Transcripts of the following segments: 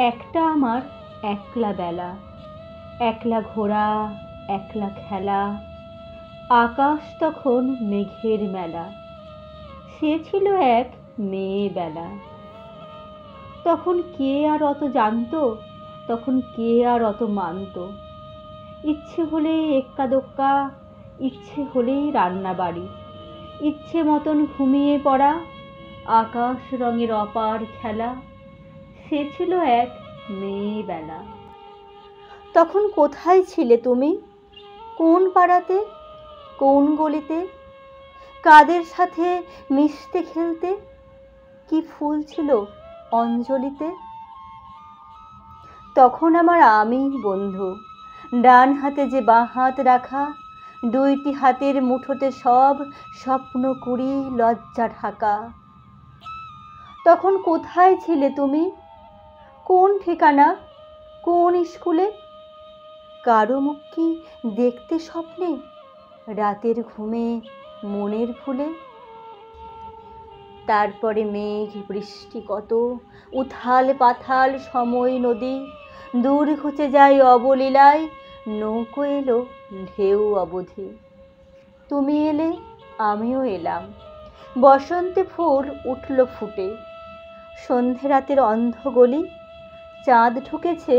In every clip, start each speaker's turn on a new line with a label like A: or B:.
A: একটা আমার একলা বেলা, একলা ঘোরা, একলা খেলা, আকাশ তখন মেঘের মেলা। সে ছিল এক মেয়ে বেলা। তখন কে আর অত জানতো, তখন কে আর অত মানতো। ইচ্ছে হলেই এক্কা দোক্কা, ইচ্ছে হলেই রান্না বাড়ি, ইচ্ছে মতন ঘুমিয়ে পড়া, আকাশ রঙের অপার খেলা। সে ছিল এক মেয়ে বেলা। তখন কোথায় ছিলে তুমি? কোন পাড়াতে, কোন গলিতে? কাদের সাথে মিশতে খেলতে? কি ফুল ছিল অঞ্জলিতে? তখন আমার আমি বন্ধু, ডান হাতে যে বাঁ হাত রাখা, দুইটি হাতের মুঠোতে সব স্বপ্ন কুড়ি লজ্জা ঢাকা। তখন কোথায় ছিলে তুমি? কোন ঠিকানা, কোন স্কুলে? কারো মুখ কি দেখতে স্বপ্নে, রাতের ঘুমে মনের ভুলে? তারপরে মেঘ বৃষ্টি কত, উথাল পাথাল সময় নদী, দূর ঘুচে যায় অবলীলায়, নৌকো এলো ঢেউ অবধি। তুমি এলে, আমিও এলাম, বসন্তে ফুল উঠল ফুটে, সন্ধে রাতের অন্ধ গলি, চাঁদ ঢুকেছে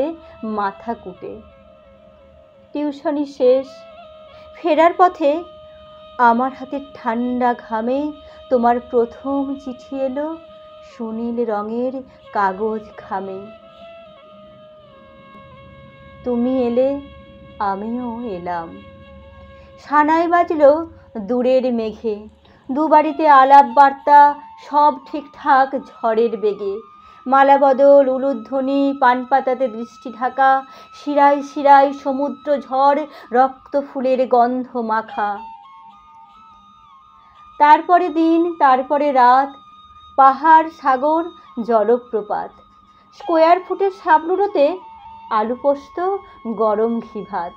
A: মাথা কুটে। টিউশনি শেষ, ফেরার পথে আমার হাতের ঠান্ডা ঘামে তোমার প্রথম চিঠি এলো সুনীল রঙের কাগজ খামে। তুমি এলে, আমিও এলাম। সানাই বাজলো দূরের মেঘে, দুবাড়িতে আলাপ বার্তা সব ঠিকঠাক ঝড়ের বেগে। মালা বদল, উলুধ্বনি, পান পাতাতে দৃষ্টি ঢাকা, শিরায় শিরায় সমুদ্র ঝড়, রক্ত ফুলের গন্ধ মাখা। তারপরে দিন, তারপরে রাত, পাহাড় সাগর জলপ্রপাত, স্কোয়ার ফুটের সাবলুড়োতে আলু পোস্ত গরম ঘি ভাত।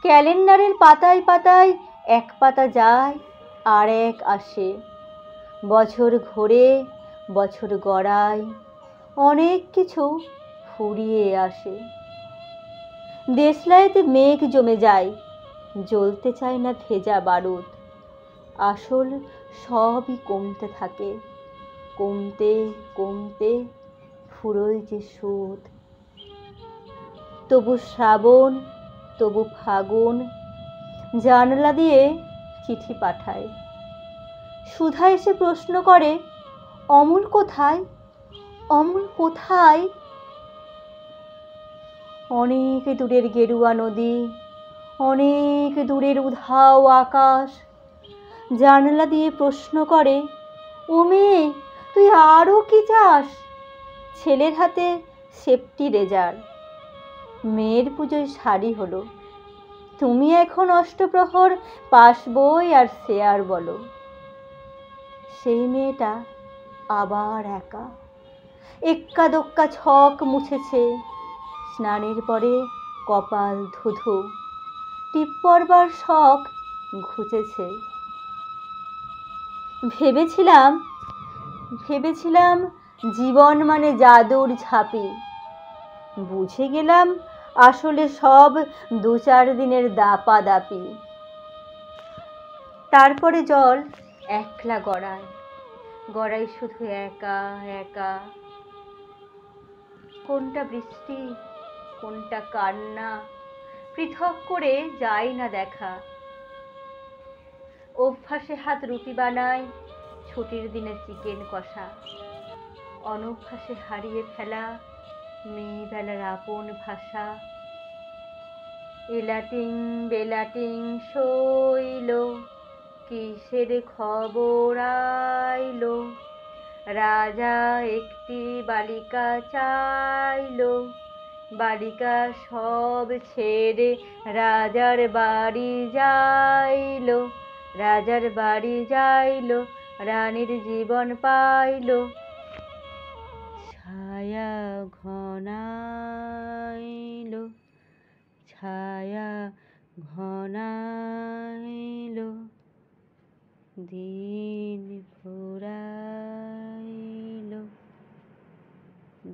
A: ক্যালেন্ডারের পাতায় পাতায় এক পাতা যায় আর এক আসে, বছর ঘোরে, বছর গড়ায়, অনেক কিছু ফুরিয়ে আসে। দেশলাইতে মেঘ জমে যায়, জ্বলতে চায় না ভেজা বারুদ। আসল সবই কমতে থাকে, কমতে কমতে ফুরোয় যে সুদ। তবু শ্রাবণ, তবু ফাগুন, জানলা দিয়ে চিঠি পাঠায়। সুধা এসে প্রশ্ন করে, অমল কোথায়, অমল কোথায়? অনেক দূরের গেরুয়া নদী, অনেক দূরের উধাও আকাশ, জানলা দিয়ে প্রশ্ন করে, ও মেয়ে তুই আরও কি চাস? ছেলের হাতে সেফটি রেজার, মেয়ের পুজোয় শাড়ি হলো, তুমি এখন অষ্টপ্রহর পাস বই আর শেয়ার বলো। সেই মেয়েটা আবার একা, এক্কা দোক্কা ছক মুছেছে, স্নানের পরে কপাল ধুধু, টিপ পড়বার শখ ঘুচেছে। ভেবেছিলাম ভেবেছিলাম জীবন মানে জাদুর ঝাঁপি, বুঝে গেলাম আসলে সব দু চার দিনের দাপাদাপি। তারপরে জল একলা গড়ায়, গড়াই শুধু একা একা। কোনটা বৃষ্টি, কোনটা কান্না, পৃথক করে যায় না দেখা। অভ্যাসে হাত রুটি বানায়, ছুটির দিনে চিকেন কষা। অনভ্যাসে হারিয়ে ফেলা মেয়েবেলার আপন ভাষা। এলাটিং বেলাটিং শৈল, কিসের খবর আইলো? রাজা একটি বালিকা চাইল, বালিকা সব ছেড়ে রাজার বাড়ি যাইল, রাজার বাড়ি যাইল, রানীর জীবন পাইল। ছায়া ঘনাইল, ছায়া ঘনাইল, দিন ফুরাইল।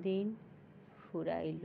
A: দিন ফুরাইল।